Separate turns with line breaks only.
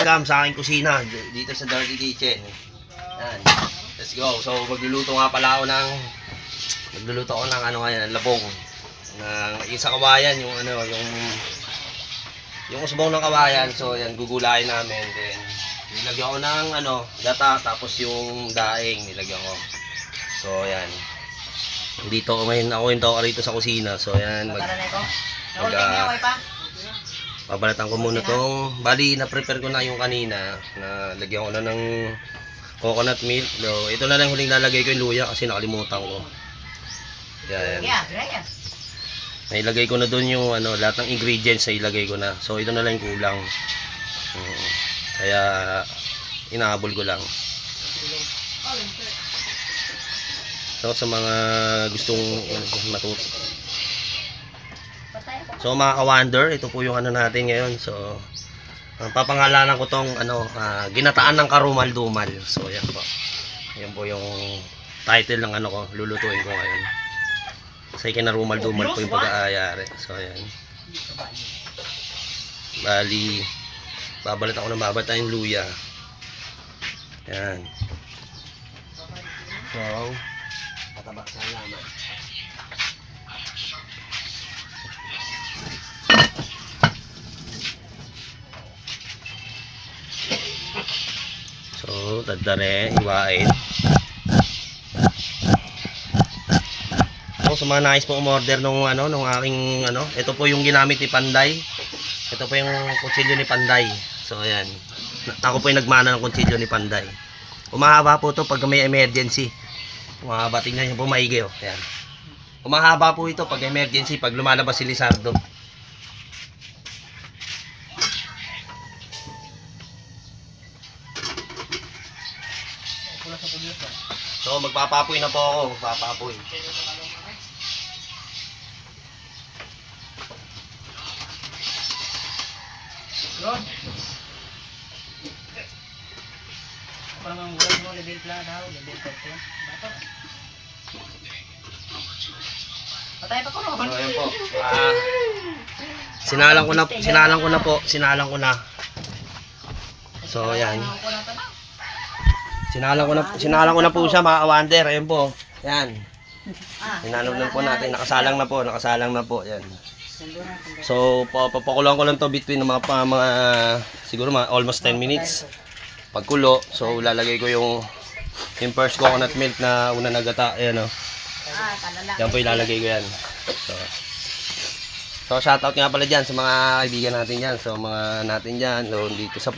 welcome sa aking kusina dito sa Dirty Kitchen. Yan. Let's go. So magluluto ako ng ano ngayon, labong. Yung sa kawayan, yung ano, yung usbong ng kawayan. So yan, gugulayin namin. Then nilagyan ko ng ano, gata, tapos yung daing nilagyan ko. So yan. Dito ngayon ako rito sa kusina. So yan, babalatan ko muna tong, bali na-prepare ko na yung kanina, na lagyan ko na ng coconut milk. So, ito na lang huling lalagay ko yung luya kasi nakalimutan ko. Yan. Nailagay ko na doon yung ano, lahat ng ingredients na ilagay ko na. So, ito na lang yung kulang. Kaya inahabol ko lang. So, sa mga gustong matuto. So mga ka-wonder, ito po yung ano natin ngayon. So papangalanan ko tong ano, ginataan ng karumal-dumal. So yan po. Yan po yung title ng ano ko, lulutuin ko ngayon. Kasi kinarumal-dumal po yung pag-aayari. So yan. Bali, babalat ako ng babata yung luya. Yan. So, patabak sa laman. So, dadare, iwain. So, sa mga nais po umorder nung ano, nung aking ano, ito po yung ginamit ni Panday. Ito po yung kutsilyo ni Panday. So, ayan. Ako po yung nagmana ng kutsilyo ni Panday. Umahaba po ito pag may emergency. Umahaba, tingnan niyo po maigi, oh. Ayan. Umahaba po ito pag emergency, pag lumalabas si Lizardo. So magpapapoy na po ako, magpapapoy.
Ron. Apa naman mo level plan daw, level plan. Bato. Patay pa ko no.
So ayan po. Sinalang ko na. So ayan. Sinalang ko na po siya, mga ka-wonder. Ayan po. Ayan. Sinalang na po natin. Nakasalang na po. Ayan. So, papakulang ko lang to between mga siguro mga almost 10 minutes. Pagkulo. So, lalagay ko yung first coconut milk na una nagata. Ayan o. Yan po ilalagay ko yan. So shoutout nga pala dyan sa mga kaibigan natin dyan. So, mga natin dyan. So, dito sa